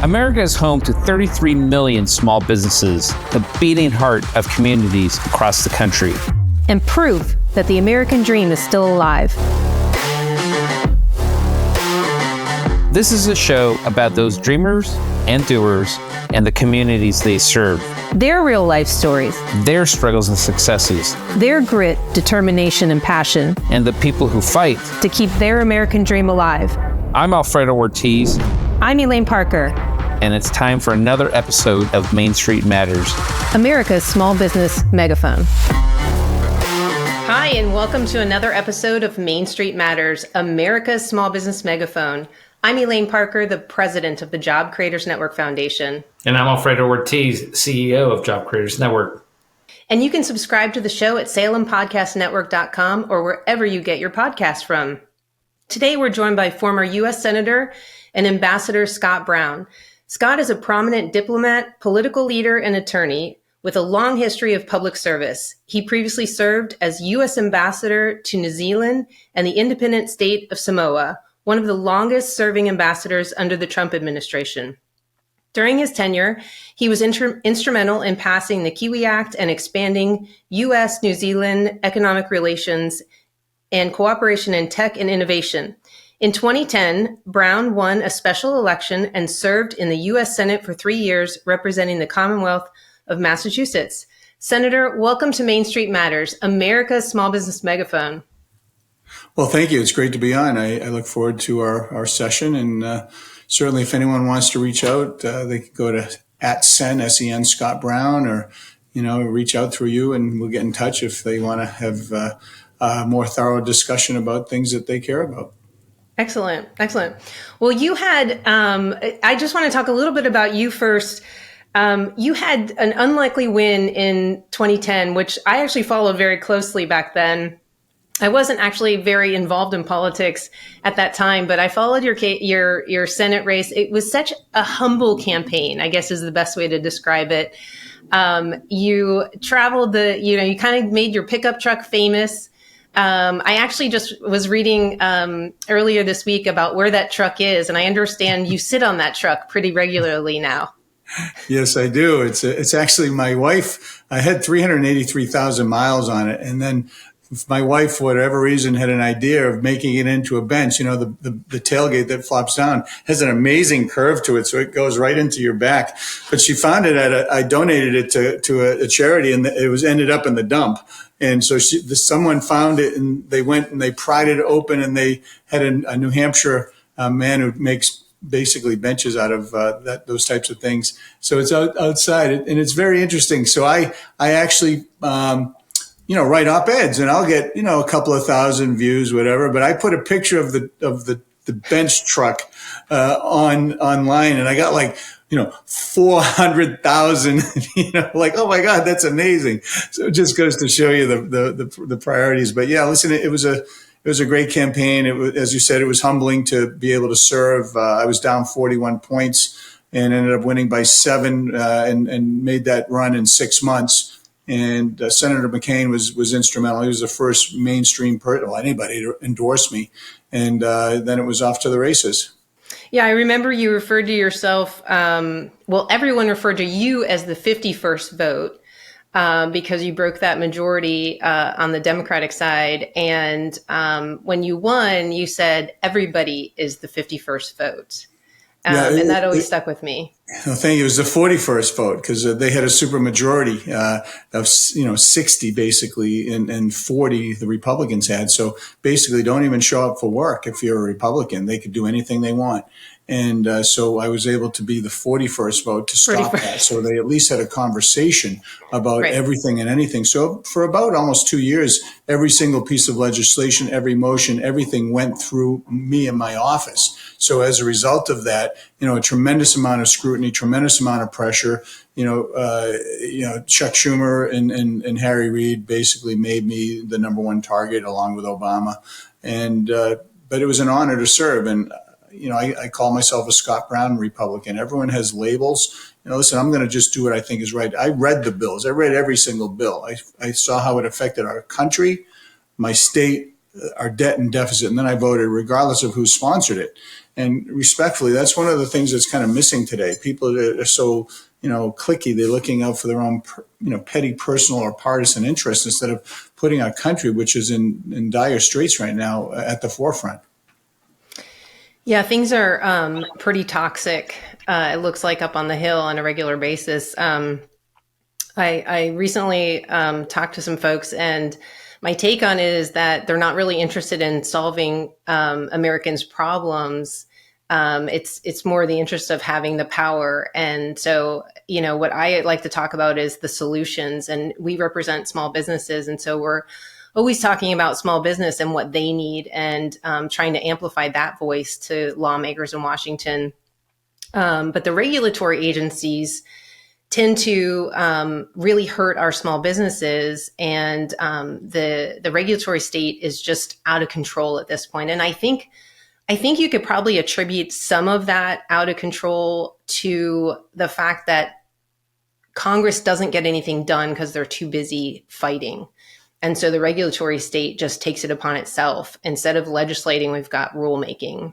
America is home to 33 million small businesses, the beating heart of communities across the country. And proof that the American dream is still alive. This is a show about those dreamers and doers and the communities they serve. Their real life stories. Their struggles and successes. Their grit, determination, and passion. And the people who fight to keep their American dream alive. I'm Alfredo Ortiz. I'm Elaine Parker. And it's time for another episode of Main Street Matters, America's small business megaphone. Hi, and welcome to another episode of Main Street Matters, America's small business megaphone. I'm Elaine Parker, the president of the Job Creators Network Foundation. And I'm Alfredo Ortiz, CEO of Job Creators Network. And you can subscribe to the show at salempodcastnetwork.com or wherever you get your podcast from. Today, we're joined by former U.S. Senator and Ambassador Scott Brown. Scott is a prominent diplomat, political leader, and attorney with a long history of public service. He previously served as U.S. Ambassador to New Zealand and the independent state of Samoa, one of the longest serving ambassadors under the Trump administration. During his tenure, he was instrumental in passing the Kiwi Act and expanding U.S.-New Zealand economic relations and cooperation in tech and innovation. In 2010, Brown won a special election and served in the U.S. Senate for 3 years, representing the Commonwealth of Massachusetts. Senator, welcome to Main Street Matters, America's small business megaphone. Well, thank you. It's great to be on. I look forward to our session. And certainly if anyone wants to reach out, they can go to @Sen, S-E-N, Scott Brown, or, reach out through you and we'll get in touch if they want to have a more thorough discussion about things that they care about. Excellent. Excellent. Well, you had, I just want to talk a little bit about you first. You had an unlikely win in 2010, which I actually followed very closely back then. I wasn't actually very involved in politics at that time, but I followed your Senate race. It was such a humble campaign, I guess is the best way to describe it. You traveled you kind of made your pickup truck famous. I actually just was reading earlier this week about where that truck is, and I understand you sit on that truck pretty regularly now. Yes, I do. It's actually my wife. I had 383,000 miles on it, and then my wife, for whatever reason, had an idea of making it into a bench. The tailgate that flops down has an amazing curve to it, so it goes right into your back. But she found it I donated it to a charity, and it ended up in the dump. And so someone found it, and they went and they pried it open, and they had a New Hampshire man who makes basically benches out of those types of things. So it's outside, and it's very interesting. So I actually write op-eds, and I'll get a couple of thousand views, whatever. But I put a picture of the bench truck online, and I got 400,000, oh my God, that's amazing. So it just goes to show you the priorities. But yeah, listen, it was a great campaign. It was, as you said, it was humbling to be able to serve. I was down 41 points and ended up winning by 7 and made that run in 6 months. And Senator McCain was instrumental. He was the first mainstream anybody to endorse me. And then it was off to the races. Yeah, I remember you referred to yourself, everyone referred to you as the 51st vote because you broke that majority on the Democratic side. And when you won, you said everybody is the 51st vote. And that always stuck with me. I think it was the 41st vote because they had a supermajority of 60 basically, and 40 the Republicans had. So basically, don't even show up for work if you're a Republican. They could do anything they want. And so I was able to be the 41st vote to stop that. So they at least had a conversation about everything and anything. So for about almost 2 years, every single piece of legislation, every motion, everything went through me in my office. So as a result of that, a tremendous amount of scrutiny, tremendous amount of pressure. Chuck Schumer and Harry Reid basically made me the number one target along with Obama. And but it was an honor to serve. And I call myself a Scott Brown Republican. Everyone has labels. Listen, I'm going to just do what I think is right. I read the bills. I read every single bill. I saw how it affected our country, my state, our debt and deficit, and then I voted regardless of who sponsored it. And respectfully, that's one of the things that's kind of missing today. People are so, cliquey. They're looking out for their own, petty personal or partisan interests instead of putting our country, which is in dire straits right now, at the forefront. Yeah, things are pretty toxic. It looks like up on the Hill on a regular basis. I recently talked to some folks, and my take on it is that they're not really interested in solving Americans' problems. It's more the interest of having the power. And so, what I like to talk about is the solutions, and we represent small businesses. And so we're always talking about small business and what they need, and trying to amplify that voice to lawmakers in Washington. But the regulatory agencies tend to really hurt our small businesses, and the regulatory state is just out of control at this point. And I think you could probably attribute some of that out of control to the fact that Congress doesn't get anything done because they're too busy fighting. And so the regulatory state just takes it upon itself. Instead of legislating, we've got rulemaking.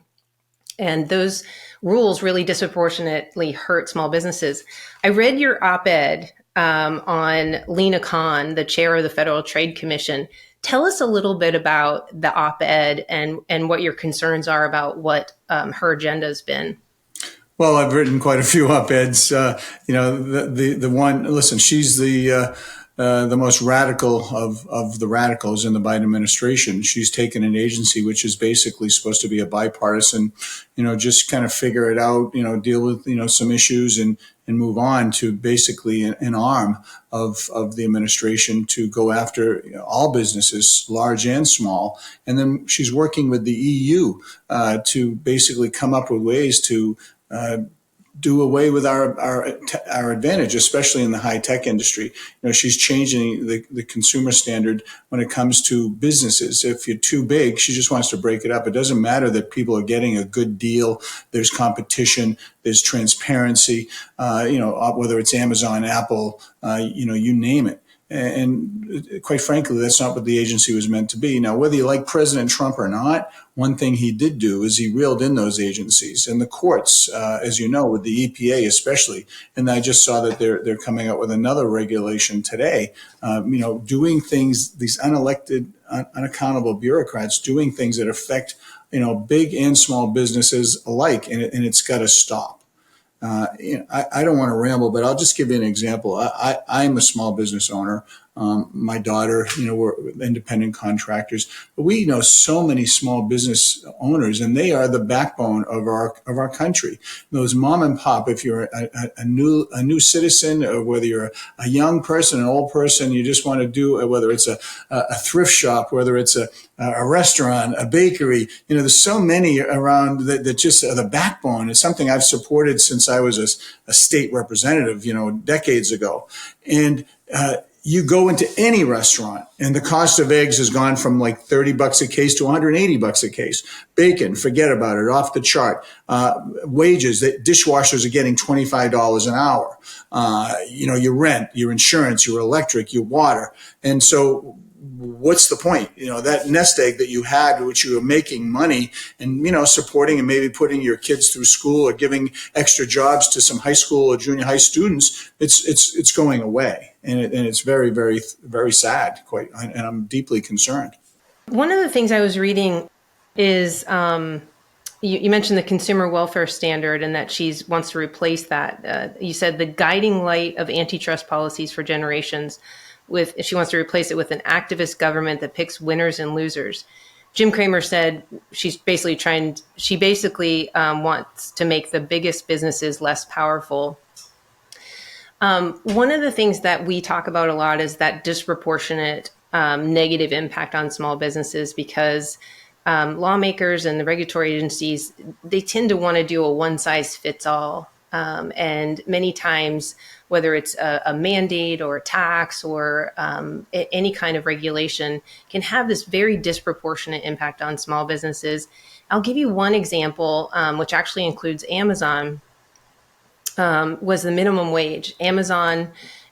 And those rules really disproportionately hurt small businesses. I read your op-ed on Lena Khan, the chair of the Federal Trade Commission. Tell us a little bit about the op-ed and what your concerns are about what her agenda has been. Well, I've written quite a few op-eds. The one, listen, she's the most radical of the radicals in the Biden administration. She's taken an agency which is basically supposed to be a bipartisan, just kind of figure it out, deal with, some issues and move on, to basically an arm of the administration to go after all businesses, large and small. And then she's working with the EU to basically come up with ways to do away with our advantage, especially in the high tech industry. She's changing the consumer standard when it comes to businesses. If you're too big, she just wants to break it up. It doesn't matter that people are getting a good deal. There's competition. There's transparency. Whether it's Amazon, Apple, you name it. And quite frankly, that's not what the agency was meant to be. Now, whether you like President Trump or not, one thing he did do is he reeled in those agencies and the courts, as you know, with the EPA especially. And I just saw that they're coming out with another regulation today, doing things, these unelected, unaccountable bureaucrats doing things that affect, big and small businesses alike. And it's got to stop. I don't want to ramble, but I'll just give you an example. I'm a small business owner. My daughter, we're independent contractors, but we know so many small business owners, and they are the backbone of our country. Those mom and pop, if you're a new citizen, or whether you're a young person, an old person, you just want to do, whether it's a thrift shop, whether it's a restaurant, a bakery, there's so many around that just are the backbone. It's something I've supported since I was a state representative, decades ago. And, you go into any restaurant and the cost of eggs has gone from like $30 a case to $180 a case. Bacon, forget about it, off the chart. Wages, that dishwashers are getting $25 an hour. Your rent, your insurance, your electric, your water. And so what's the point? That nest egg that you had, which you were making money and, supporting and maybe putting your kids through school or giving extra jobs to some high school or junior high students, it's going away. And it's very, very, very sad, and I'm deeply concerned. One of the things I was reading is you mentioned the consumer welfare standard and that she wants to replace that. You said the guiding light of antitrust policies for generations. She wants to replace it with an activist government that picks winners and losers. Jim Cramer said she basically wants to make the biggest businesses less powerful. One of the things that we talk about a lot is that disproportionate negative impact on small businesses, because lawmakers and the regulatory agencies, they tend to want to do a one-size-fits-all. And many times, whether it's a mandate or a tax or any kind of regulation, can have this very disproportionate impact on small businesses. I'll give you one example, which actually includes Amazon, was the minimum wage. Amazon,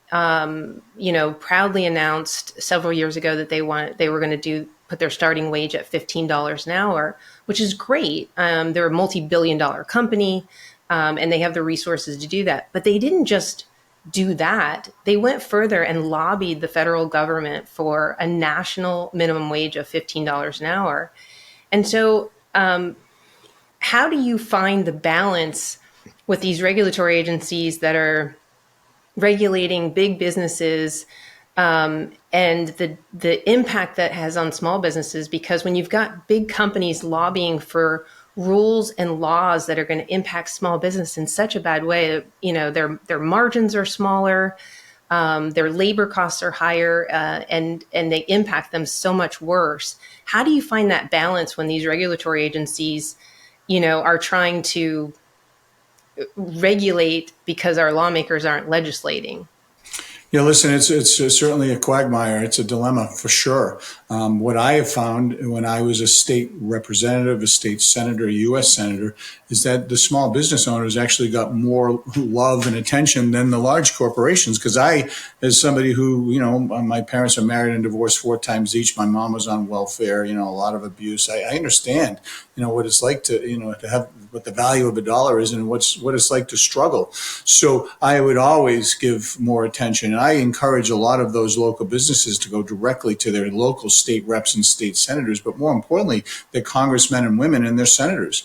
proudly announced several years ago that they were going to do put their starting wage at $15 an hour, which is great. They're a multi-billion-dollar company, and they have the resources to do that. But they didn't just do that. They went further and lobbied the federal government for a national minimum wage of $15 an hour. And so how do you find the balance with these regulatory agencies that are regulating big businesses and the impact that has on small businesses? Because when you've got big companies lobbying for rules and laws that are going to impact small business in such a bad way, their margins are smaller, their labor costs are higher, and they impact them so much worse. How do you find that balance when these regulatory agencies, are trying to regulate because our lawmakers aren't legislating? Yeah, listen, it's certainly a quagmire. It's a dilemma for sure. What I have found when I was a state representative, a state senator, a U.S. senator, is that the small business owners actually got more love and attention than the large corporations. Because I, as somebody who, my parents are married and divorced 4 times each. My mom was on welfare, a lot of abuse. I understand, what it's like to, to have what the value of a dollar is and what it's like to struggle. So I would always give more attention. And I encourage a lot of those local businesses to go directly to their local state reps and state senators, but more importantly, their congressmen and women and their senators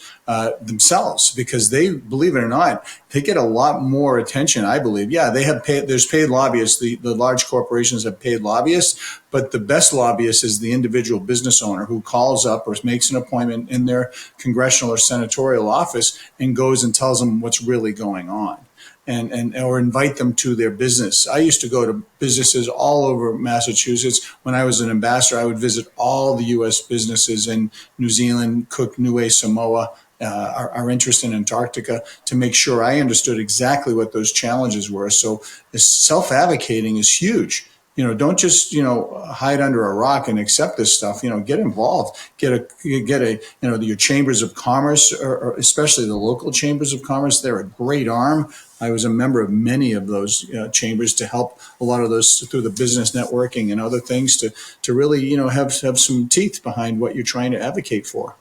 themselves, because they, believe it or not, they get a lot more attention, I believe. Yeah, there's paid lobbyists. The large corporations have paid lobbyists, but the best lobbyist is the individual business owner who calls up or makes an appointment in their congressional or senatorial office and goes and tells them what's really going on. And or invite them to their business. I used to go to businesses all over Massachusetts. When I was an ambassador, I would visit all the U.S. businesses in New Zealand, Cook, Niue, Samoa, our interest in Antarctica, to make sure I understood exactly what those challenges were. So self-advocating is huge. Don't just, hide under a rock and accept this stuff. Get involved, get your chambers of commerce, or especially the local chambers of commerce. They're a great arm. I was a member of many of those chambers to help a lot of those through the business networking and other things to really, have some teeth behind what you're trying to advocate for.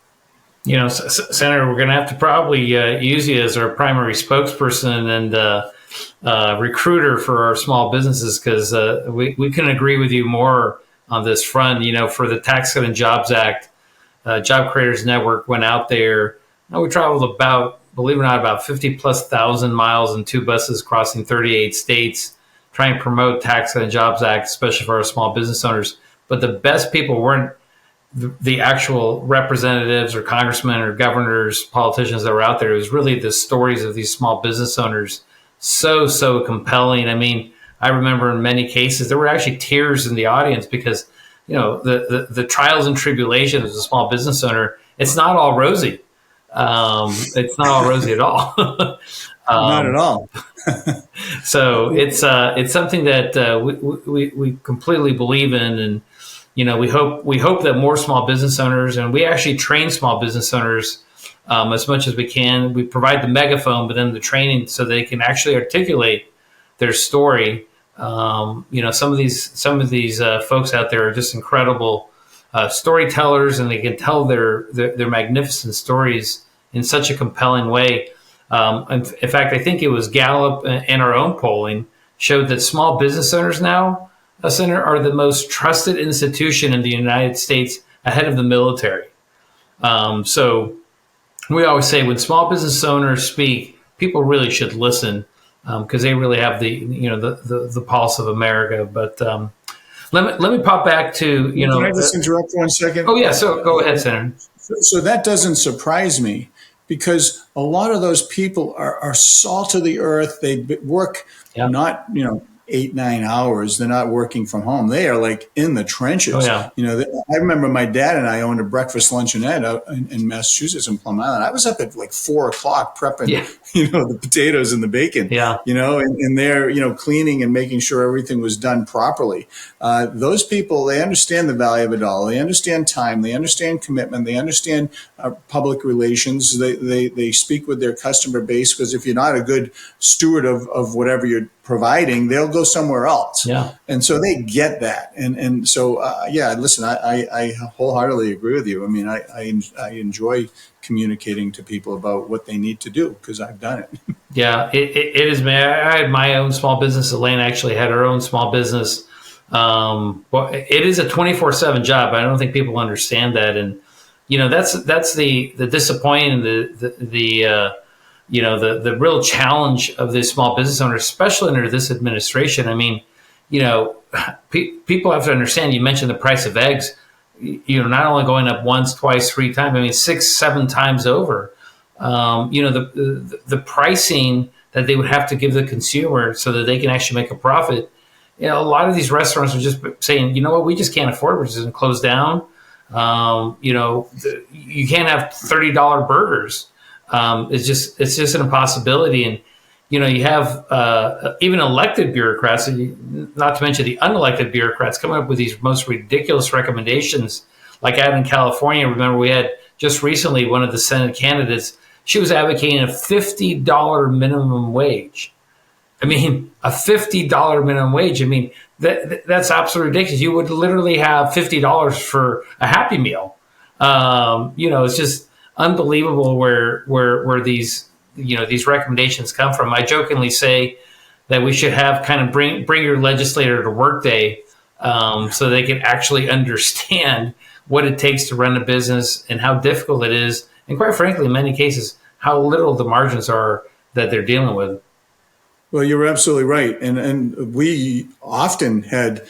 Senator, we're going to have to probably use you as our primary spokesperson and recruiter for our small businesses, because we couldn't agree with you more on this front. For the Tax Cut and Jobs Act, Job Creators Network went out there. We traveled believe it or not, about 50,000+ miles in 2 buses crossing 38 states, trying to promote Tax Cut and Jobs Act, especially for our small business owners. But the best people weren't the actual representatives or congressmen or governors, politicians that were out there. It was really the stories of these small business owners. So compelling. I mean, I remember in many cases there were actually tears in the audience because, the trials and tribulations as a small business owner, it's not all rosy. It's not all rosy at all. Not at all. So it's something that we completely believe in, and we hope that more small business owners, and we actually train small business owners as much as we can. We provide the megaphone, but then the training so they can actually articulate their story. Some of these folks out there are just incredible storytellers, and they can tell their magnificent stories in such a compelling way. In fact, I think it was Gallup and our own polling showed that small business owners now, Senator, are the most trusted institution in the United States, ahead of the military. So we always say when small business owners speak, people really should listen because they really have the pulse of America. But let me pop back to Can I just interrupt for 1 second? Oh yeah, so go ahead, Senator. So that doesn't surprise me, because a lot of those people are salt of the earth. They work not 8-9 hours. They're not working from home. They are like in the trenches. Oh, yeah. I remember my dad and I owned a breakfast luncheonette out in Massachusetts in Plum Island. I was up at like 4:00 prepping, the potatoes and the bacon, and they're, cleaning and making sure everything was done properly. Those people, they understand the value of a dollar. They understand time. They understand commitment. They understand public relations. They speak with their customer base, because if you're not a good steward of whatever you're providing, they'll go somewhere else. Yeah. And so they get that. And so, listen, I wholeheartedly agree with you. I mean, I enjoy communicating to people about what they need to do because I've done it. Yeah, it is. I had my own small business. Elaine actually had her own small business. Well, it is a 24/7 job. I don't think people understand that. And, that's the disappointing, the real challenge of the small business owners, especially under this administration. I mean, people have to understand, you mentioned the price of eggs, not only going up once, twice, 3 times, I mean, 6, 7 times over. The pricing that they would have to give the consumer so that they can actually make a profit. A lot of these restaurants are just saying, you know what, we just can't afford it. We're just going to close down. You can't have $30 burgers. It's just an impossibility. And, you have even elected bureaucrats, not to mention the unelected bureaucrats, coming up with these most ridiculous recommendations. Like out in California, remember we had just recently one of the Senate candidates, she was advocating a $50 minimum wage. I mean, a $50 minimum wage. I mean, that's absolutely ridiculous. You would literally have $50 for a Happy Meal. It's just unbelievable where these recommendations come from. I jokingly say that we should have kind of bring your legislator to work day, so they can actually understand what it takes to run a business and how difficult it is, and quite frankly, in many cases, how little the margins are that they're dealing with. Well, you're absolutely right. And we often had,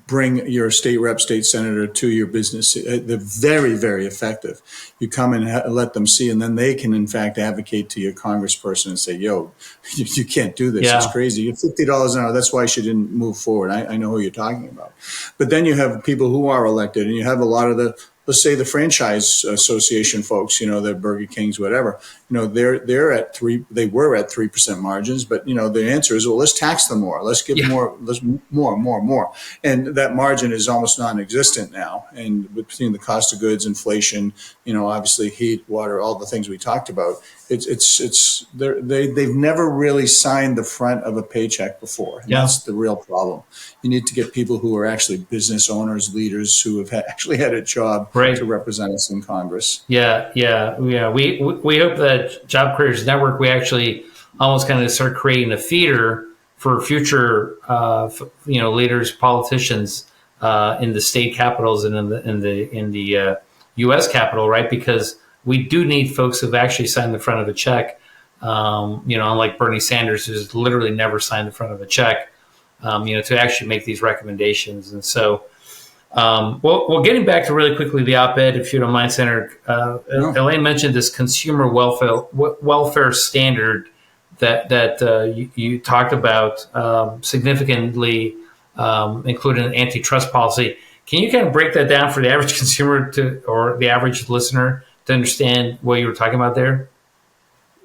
bring your state rep, state senator to your business. They're very, very effective. You come and let them see, and then they can, in fact, advocate to your congressperson and say, yo, you can't do this. Yeah. It's crazy. You're $50 an hour. That's why she didn't move forward. I know who you're talking about. But then you have people who are elected, and you have a lot of let's say the franchise association folks, the Burger Kings, whatever, they're at 3%, they were at 3% margins, but the answer is, well, let's tax them more. Let's give more, let's more. And that margin is almost non-existent now. And between the cost of goods, inflation, obviously heat, water, all the things we talked about, they've never really signed the front of a paycheck before. And that's the real problem. You need to get people who are actually business owners, leaders who have actually had a job to represent us in Congress. Yeah. We hope that Job Creators Network, we actually almost kind of start creating a feeder for future, leaders, politicians in the state capitals and in the U.S. Capitol, right? Because we do need folks who've actually signed the front of a check. Unlike Bernie Sanders, who's literally never signed the front of a check. To actually make these recommendations. And so, getting back to really quickly the op-ed, if you don't mind, Senator, Elaine mentioned this consumer welfare standard that you talked about, significantly including an antitrust policy. Can you kind of break that down for the average consumer or the average listener to understand what you were talking about there?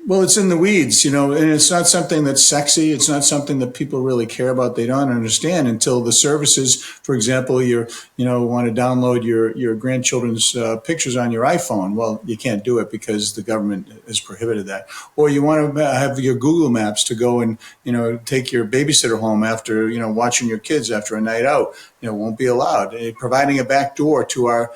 Well, it's in the weeds, and it's not something that's sexy. It's not something that people really care about. They don't understand until the services, for example, want to download your grandchildren's pictures on your iPhone. Well, you can't do it because the government has prohibited that. Or you want to have your Google Maps to go and, take your babysitter home after, watching your kids after a night out. Won't be allowed. Providing a back door to our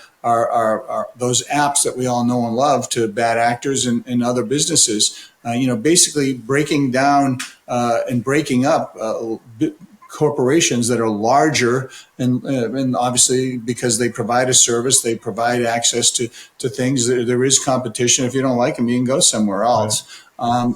those apps that we all know and love to bad actors and other businesses. Basically breaking down and breaking up corporations that are larger and obviously because they provide a service, they provide access to things. There is competition. If you don't like them, you can go somewhere else. Right.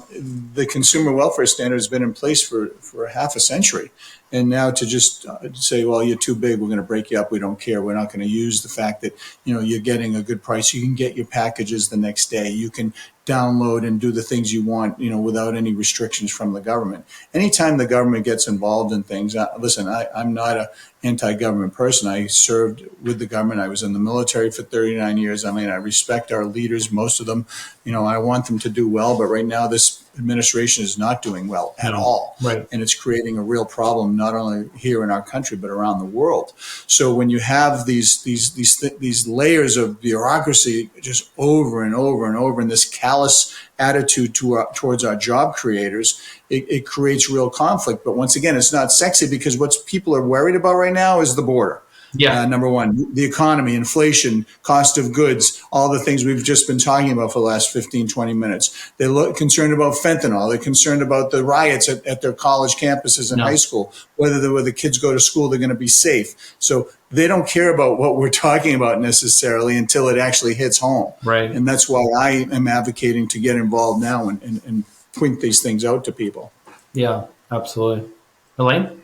The consumer welfare standard has been in place for half a century. And now to just say, well, you're too big, we're going to break you up. We don't care. We're not going to use the fact that, you're getting a good price. You can get your packages the next day. You can download and do the things you want, without any restrictions from the government. Anytime the government gets involved in things, listen, I'm not an anti-government person. I served with the government. I was in the military for 39 years. I mean, I respect our leaders, most of them. I want them to do well. But right now, this administration is not doing well at all. Right. And it's creating a real problem, not only here in our country but around the world. So when you have these layers of bureaucracy just over and over and over, and this callous attitude towards our job creators, it creates real conflict. But once again, it's not sexy, because what people are worried about right now is the border. Yeah. Number one, the economy, inflation, cost of goods, all the things we've just been talking about for the last 15, 20 minutes. They're concerned about fentanyl. They're concerned about the riots at their college campuses and high school, whether the kids go to school, they're going to be safe. So they don't care about what we're talking about necessarily until it actually hits home. Right. And that's why I am advocating to get involved now and point these things out to people. Yeah, absolutely. Elaine?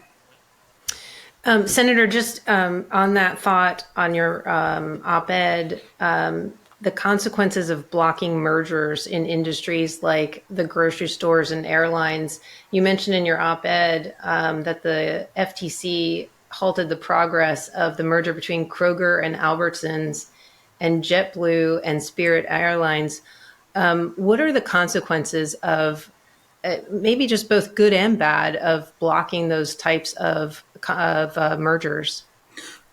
Senator, just on that thought on your op-ed, the consequences of blocking mergers in industries like the grocery stores and airlines. You mentioned in your op-ed that the FTC halted the progress of the merger between Kroger and Albertsons and JetBlue and Spirit Airlines. What are the consequences of maybe just both good and bad of blocking those types of mergers?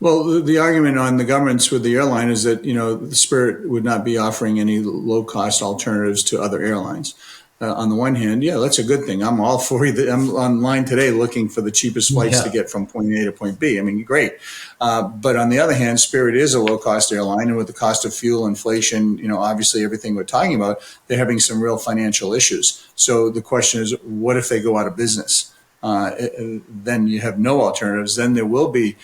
Well, the argument on the governments with the airline is that, the Spirit would not be offering any low-cost alternatives to other airlines. On the one hand, that's a good thing. I'm all for it. I'm online today looking for the cheapest flights to get from point A to point B. I mean, great. But on the other hand, Spirit is a low-cost airline, and with the cost of fuel, inflation, obviously everything we're talking about, they're having some real financial issues. So the question is, what if they go out of business? Then you have no alternatives. Then there will be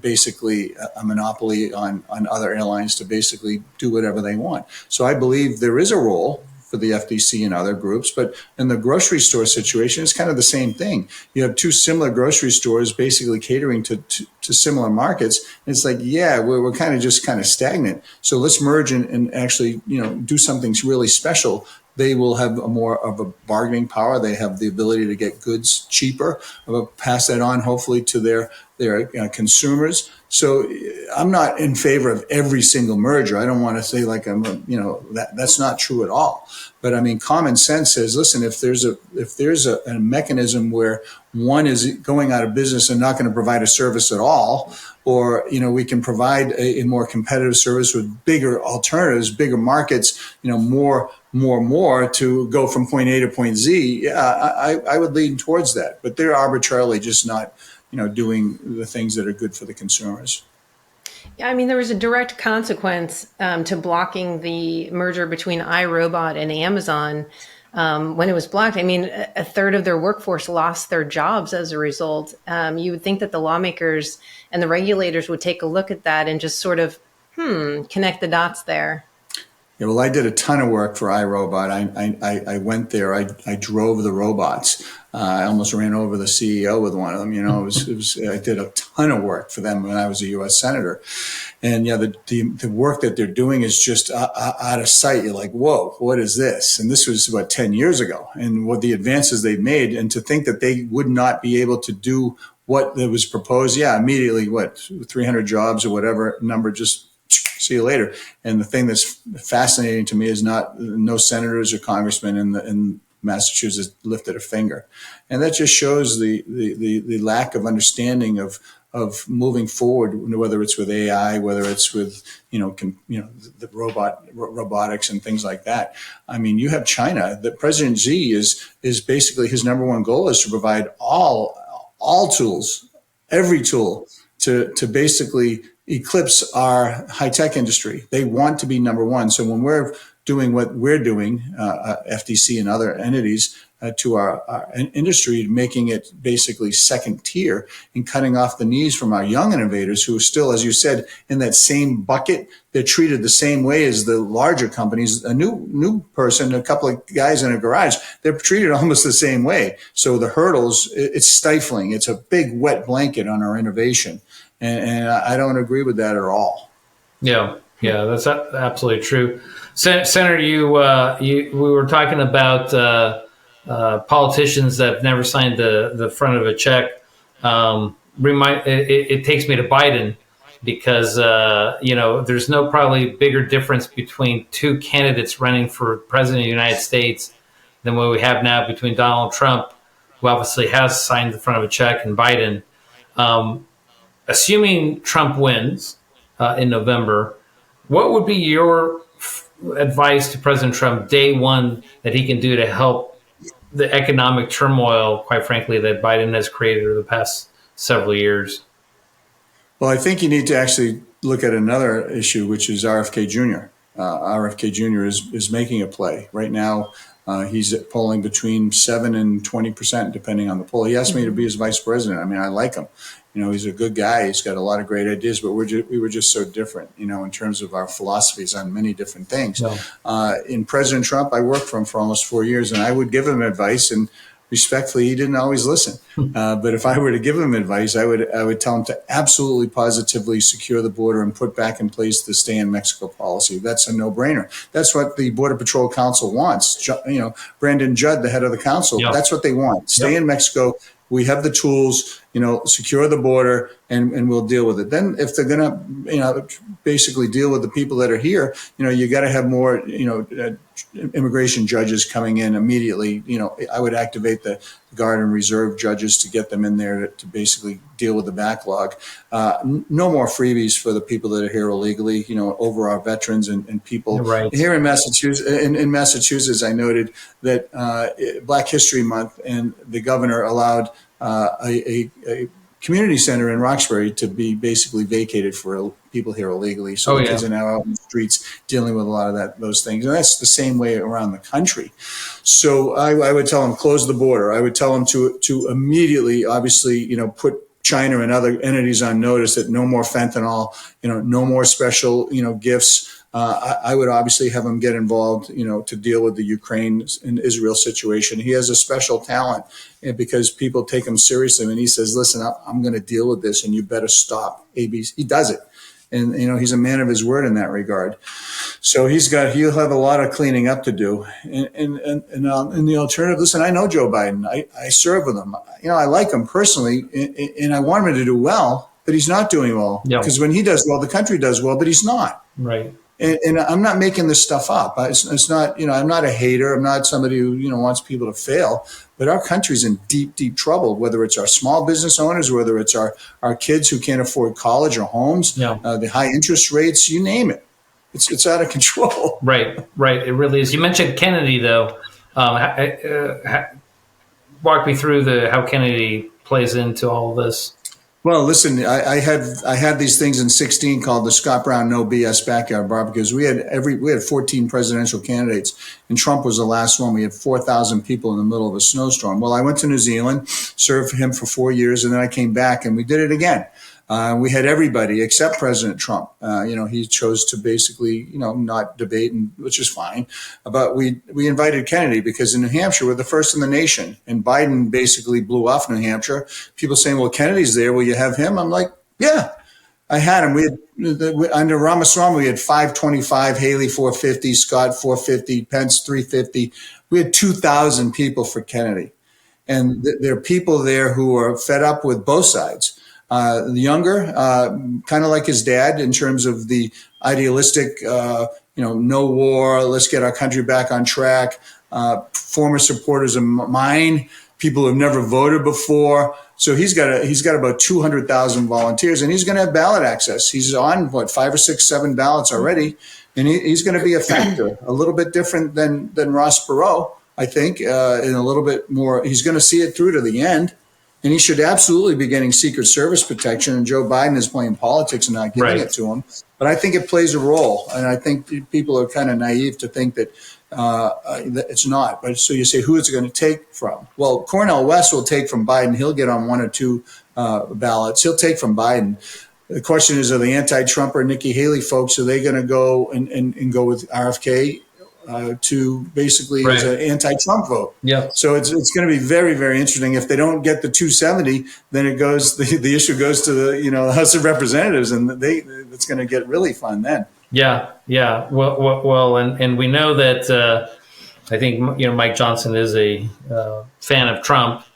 basically a monopoly on other airlines to basically do whatever they want. So I believe there is a role for the FTC and other groups, but in the grocery store situation, it's kind of the same thing. You have two similar grocery stores basically catering to similar markets. And it's like, we're kind of stagnant. So let's merge and actually, do something really special. They will have more of a bargaining power. They have the ability to get goods cheaper, pass that on hopefully to their consumers. So I'm not in favor of every single merger. I don't want to say like that's not true at all. But I mean, common sense says, listen, if there's a mechanism where one is going out of business and not going to provide a service at all, or we can provide a more competitive service with bigger alternatives, bigger markets, more to go from point A to point Z, I would lean towards that. But they're arbitrarily just not doing the things that are good for the consumers. Yeah, I mean, there was a direct consequence to blocking the merger between iRobot and Amazon when it was blocked. I mean, a third of their workforce lost their jobs as a result. You would think that the lawmakers and the regulators would take a look at that and just sort of, connect the dots there. Yeah, well, I did a ton of work for iRobot. I went there. I drove the robots. I almost ran over the CEO with one of them. I did a ton of work for them when I was a U.S. senator. And the work that they're doing is just out of sight. You're like, whoa, what is this? And this was about 10 years ago. And what the advances they've made, and to think that they would not be able to do what was proposed, immediately, 300 jobs or whatever number, just see you later. And the thing that's fascinating to me is no senators or congressmen in Massachusetts lifted a finger. And that just shows the lack of understanding of moving forward, whether it's with AI, whether it's with, the robotics and things like that. I mean, you have China. The President Xi is basically, his number one goal is to provide all tools, every tool to basically eclipse our high-tech industry. They want to be number one. So when we're doing what we're doing, FTC and other entities, to our industry, making it basically second tier and cutting off the knees from our young innovators who are still, as you said, in that same bucket. They're treated the same way as the larger companies. A new person, a couple of guys in a garage, they're treated almost the same way. So the hurdles, it's stifling. It's a big wet blanket on our innovation. And I don't agree with that at all. Yeah, that's absolutely true. Senator, we were talking about politicians that have never signed the front of a check. It takes me to Biden because there's no probably bigger difference between two candidates running for president of the United States than what we have now between Donald Trump who obviously has signed the front of a check, and Biden. Assuming Trump wins in November, what would be your advice to President Trump day one that he can do to help the economic turmoil, quite frankly, that Biden has created over the past several years? Well, I think you need to actually look at another issue, which is RFK Jr. RFK Jr. is making a play right now. He's polling between 7 and 20%, depending on the poll. He asked me to be his vice president. I mean, I like him. He's a good guy. He's got a lot of great ideas, but we were just so different, in terms of our philosophies on many different things. Yeah. In President Trump, I worked for him for almost 4 years, and I would give him advice, and respectfully, he didn't always listen. But if I were to give him advice, I would tell him to absolutely positively secure the border and put back in place the stay in Mexico policy. That's a no-brainer. That's what the Border Patrol Council wants. Brandon Judd, the head of the council, yeah. That's what they want. Stay in Mexico. We have the tools, secure the border, and we'll deal with it. Then if they're going to, basically deal with the people that are here, you got to have more, immigration judges coming in immediately. I would activate the Guard and Reserve judges to get them in there to basically deal with the backlog. No more freebies for the people that are here illegally, over our veterans and people. Right. Here in Massachusetts, in Massachusetts, I noted that Black History Month and the governor allowed a community center in Roxbury to be basically vacated for people here illegally. So kids are now out in the streets dealing with a lot of those things. And that's the same way around the country. So I would tell them, close the border. I would tell them to immediately, obviously, put China and other entities on notice that no more fentanyl, no more special, gifts. I would obviously have him get involved, to deal with the Ukraine and Israel situation. He has a special talent because people take him seriously. And he says, listen, I'm going to deal with this and you better stop ABC. He does it. And, he's a man of his word in that regard. So he'll have a lot of cleaning up to do. And the alternative, listen, I know Joe Biden. I serve with him. I like him personally and I want him to do well, but he's not doing well because when he does well, the country does well, but he's not. Right. And I'm not making this stuff up. It's not, I'm not a hater. I'm not somebody who, wants people to fail. But our country's in deep, deep trouble, whether it's our small business owners, whether it's our kids who can't afford college or homes, the high interest rates, you name it. It's out of control. Right. It really is. You mentioned Kennedy, though. Walk me through how Kennedy plays into all of this. Well, listen, I had these things in 2016 called the Scott Brown No BS Backyard Barbecues. We had 14 presidential candidates, and Trump was the last one. We had 4,000 people in the middle of a snowstorm. Well, I went to New Zealand, served him for 4 years, and then I came back, and we did it again. We had everybody except President Trump. He chose to basically, not debate, which is fine. But we invited Kennedy because in New Hampshire, we're the first in the nation. And Biden basically blew off New Hampshire. People saying, well, Kennedy's there. Will you have him? I'm like, yeah. I had him. Under Ramaswamy, we had 525, Haley 450, Scott 450, Pence 350. We had 2,000 people for Kennedy. And there are people there who are fed up with both sides. The younger, kind of like his dad in terms of the idealistic, no war, let's get our country back on track. Former supporters of mine, people who have never voted before. So he's got about 200,000 volunteers, and he's going to have ballot access. He's on 5 or 6, 7 ballots already, and he's going to be a factor, a little bit different than Ross Perot, I think, and a little bit more. He's going to see it through to the end. And he should absolutely be getting Secret Service protection. And Joe Biden is playing politics and not giving it to him. But I think it plays a role. And I think people are kind of naive to think that it's not. But so you say, who is it going to take from? Well, Cornel West will take from Biden. He'll get on 1 or 2 ballots. He'll take from Biden. The question is, are the anti-Trump or Nikki Haley folks, are they going to go and go with RFK? To basically as an anti-Trump vote. Yeah. So it's going to be very, very interesting. If they don't get the 270, then it goes. The issue goes to the House of Representatives, and it's going to get really fun then. Yeah. Well, and we know that I think Mike Johnson is a fan of Trump,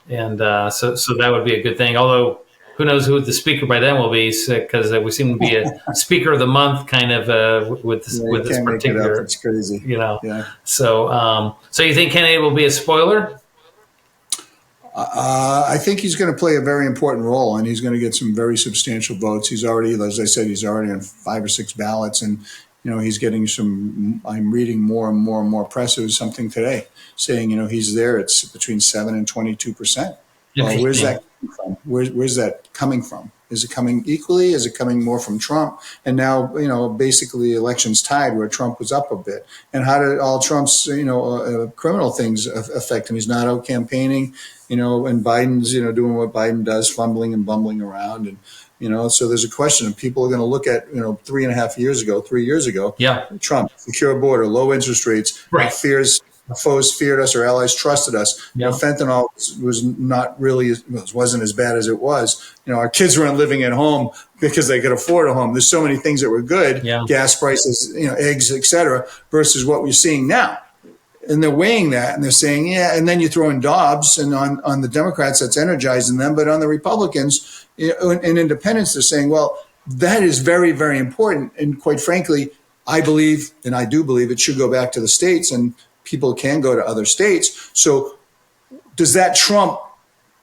and so that would be a good thing. Although, who knows who the speaker by then will be, because we seem to be a speaker of the month kind of with this particular. It's crazy. Yeah. So you think Kennedy will be a spoiler? I think he's going to play a very important role, and he's going to get some very substantial votes. He's already, as I said, he's already on 5 or 6 ballots, and he's getting some. I'm reading more and more press. It was something today saying he's there. It's between 7 and 22%. Well, where's that coming from? Where's that coming from? Is it coming equally? Is it coming more from Trump? And now, basically elections tied where Trump was up a bit. And how did all Trump's, criminal things affect him? He's not out campaigning, and Biden's, doing what Biden does, fumbling and bumbling around. And, so there's a question of people are going to look at, 3 years ago, yeah, Trump, secure border, low interest rates, right. Our foes feared us, our allies trusted us. Yeah. Fentanyl was not really, wasn't as bad as it was. Our kids weren't living at home because they could afford a home. There's so many things that were good, gas prices, eggs, et cetera, versus what we're seeing now. And they're weighing that and they're saying, yeah, and then you throw in Dobbs, and on the Democrats, that's energizing them. But on the Republicans and independents, they're saying, well, that is very, very important. And quite frankly, I believe, and I do believe, it should go back to the states, and people can go to other states. So does that trump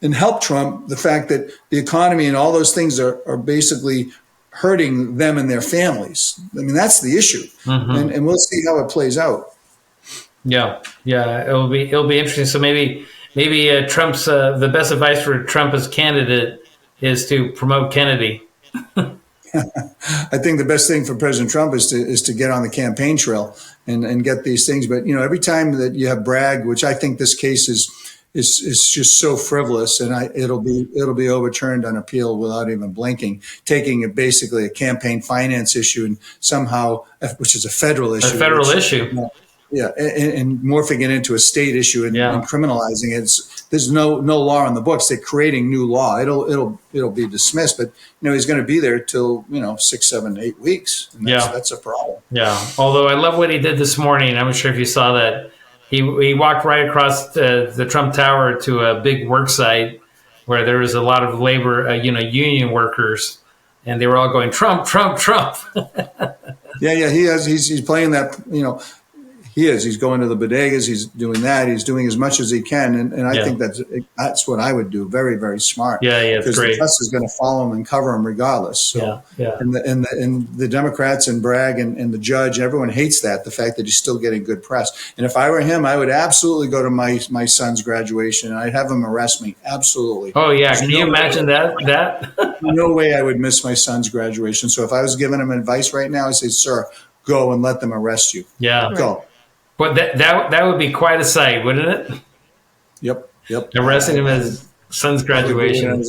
and help Trump the fact that the economy and all those things are basically hurting them and their families? I mean, that's the issue. Mm-hmm. And we'll see how it plays out. Yeah. It'll be interesting. So maybe Trump's the best advice for Trump as candidate is to promote Kennedy. I think the best thing for President Trump is to get on the campaign trail and get these things. But every time that you have Bragg, which I think this case is just so frivolous, and it'll be overturned on appeal without even blinking, taking basically a campaign finance issue and somehow, which is a federal issue. Yeah, and morphing it into a state issue and criminalizing it. There's no law on the books. They're creating new law. It'll be dismissed, but he's going to be there till 6, 7, 8 weeks. And that's a problem. Yeah. Although I love what he did this morning. I'm not sure if you saw that. He walked right across the Trump Tower to a big work site where there was a lot of labor, union workers, and they were all going Trump, Trump, Trump. Yeah. He's playing that. He is. He's going to the bodegas. He's doing that. He's doing as much as he can, and I think that's what I would do. Very, very smart. Yeah, because the press is going to follow him and cover him regardless. So, and the Democrats and Bragg and the judge, everyone hates that, the fact that he's still getting good press. And if I were him, I would absolutely go to my son's graduation and I'd have him arrest me. Absolutely. Oh yeah, can you imagine that? No way I would miss my son's graduation. So if I was giving him advice right now, I'd say, sir, go and let them arrest you. Yeah, go. But that would be quite a sight, wouldn't it? Yep. Arresting him at his son's graduation.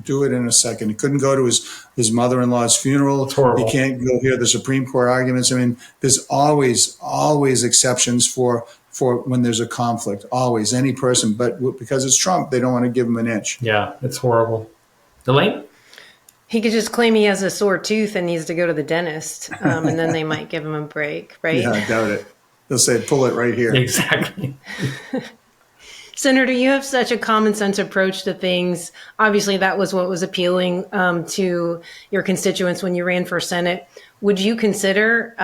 Do it in a second. He couldn't go to his mother-in-law's funeral. It's horrible. He can't go hear the Supreme Court arguments. I mean, there's always exceptions for when there's a conflict. Always, any person. But because it's Trump, they don't want to give him an inch. Yeah, it's horrible. Elaine? He could just claim he has a sore tooth and needs to go to the dentist, and then they might give him a break, right? Yeah, I doubt it. They'll say, pull it right here. Exactly. Senator, you have such a common sense approach to things. Obviously, that was what was appealing to your constituents when you ran for Senate. Would you consider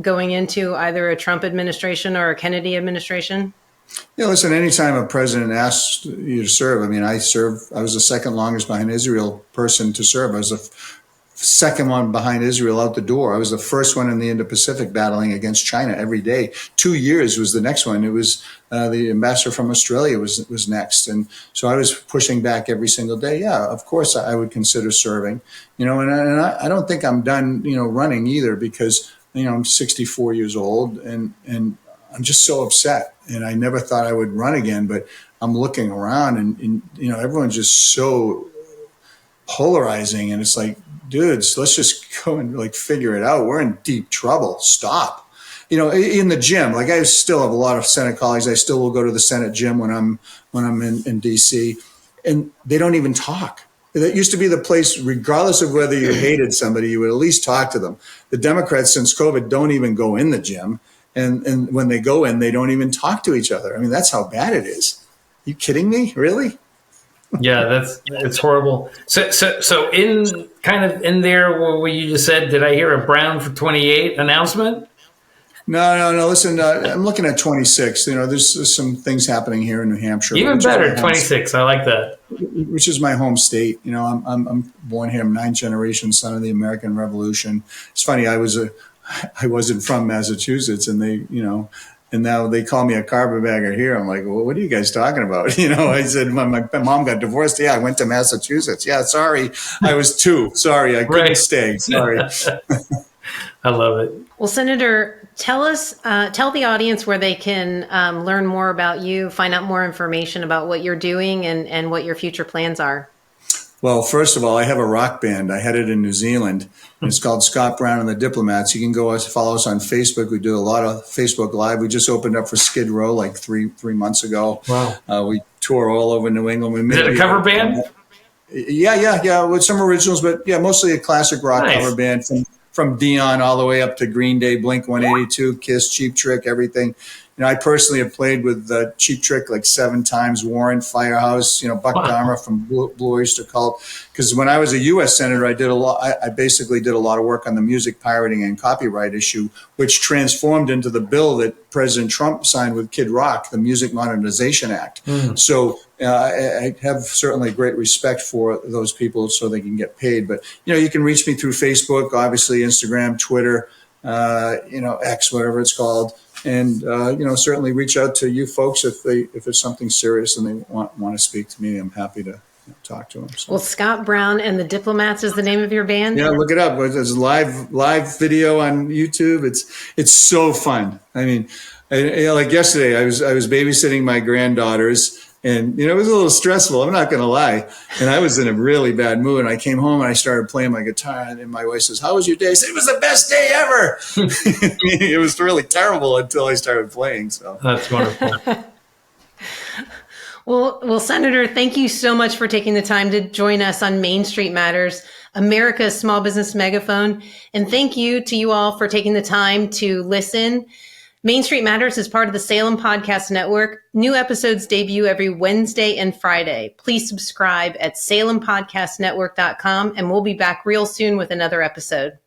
going into either a Trump administration or a Kennedy administration? Yeah, listen, anytime a president asks you to serve, I mean, I was the second longest behind Israel person to serve. I was the second one behind Israel out the door. I was the first one in the Indo-Pacific battling against China every day. 2 years was the next one. It was the ambassador from Australia was next. And so I was pushing back every single day. Yeah, of course I would consider serving, and I don't think I'm done, running either because, I'm 64 years old and I'm just so upset. And I never thought I would run again, but I'm looking around and everyone's just so polarizing. And it's like, dudes, let's just go and figure it out. We're in deep trouble. Stop. In the gym, I still have a lot of Senate colleagues. I still will go to the Senate gym when I'm in DC, and they don't even talk. That used to be the place, regardless of whether you hated somebody, you would at least talk to them. The Democrats, since COVID, don't even go in the gym. And when they go in, they don't even talk to each other. I mean, that's how bad it is. Are you kidding me? Really? Yeah, it's horrible. So in there what you just said, did I hear a Brown for 28 announcement? No. Listen, I'm looking at 26. There's some things happening here in New Hampshire. Even better, 26. I like that. Which is my home state. I'm born here. I'm 9th generation son of the American Revolution. It's funny. I wasn't from Massachusetts, and and now they call me a carpetbagger here. I'm like, well, what are you guys talking about? I said, my mom got divorced. Yeah, I went to Massachusetts. Yeah, sorry. I was 2. Sorry, I couldn't stay. Sorry. I love it. Well, Senator, tell the audience where they can learn more about you, find out more information about what you're doing and what your future plans are. Well, first of all, I have a rock band. I had it in New Zealand. It's called Scott Brown and the Diplomats. You can go follow us on Facebook. We do a lot of Facebook Live. We just opened up for Skid Row like three months ago. Wow. We tour all over New England. Is it a cover band? Yeah, with some originals, but yeah, mostly a classic rock cover band from Dion all the way up to Green Day, Blink-182, Kiss, Cheap Trick, everything. I personally have played with Cheap Trick like 7 times, Warrant, Firehouse, Buck Dahmer from Blue Oyster Cult. Because when I was a U.S. Senator, I basically did a lot of work on the music pirating and copyright issue, which transformed into the bill that President Trump signed with Kid Rock, the Music Modernization Act. So I have certainly great respect for those people so they can get paid. But, you can reach me through Facebook, obviously Instagram, Twitter, X, whatever it's called. And, certainly reach out to you folks if it's something serious and they want to speak to me. I'm happy to talk to them. So. Well, Scott Brown and the Diplomats is the name of your band? Yeah, look it up. There's live video on YouTube. It's so fun. I mean, like yesterday, I was babysitting my granddaughters. And, it was a little stressful. I'm not going to lie. And I was in a really bad mood. And I came home and I started playing my guitar. And my wife says, "How was your day?" I said, "It was the best day ever." It was really terrible until I started playing. So that's wonderful. Well, Senator, thank you so much for taking the time to join us on Main Street Matters, America's small business megaphone. And thank you to you all for taking the time to listen. Main Street Matters is part of the Salem Podcast Network. New episodes debut every Wednesday and Friday. Please subscribe at salempodcastnetwork.com, and we'll be back real soon with another episode.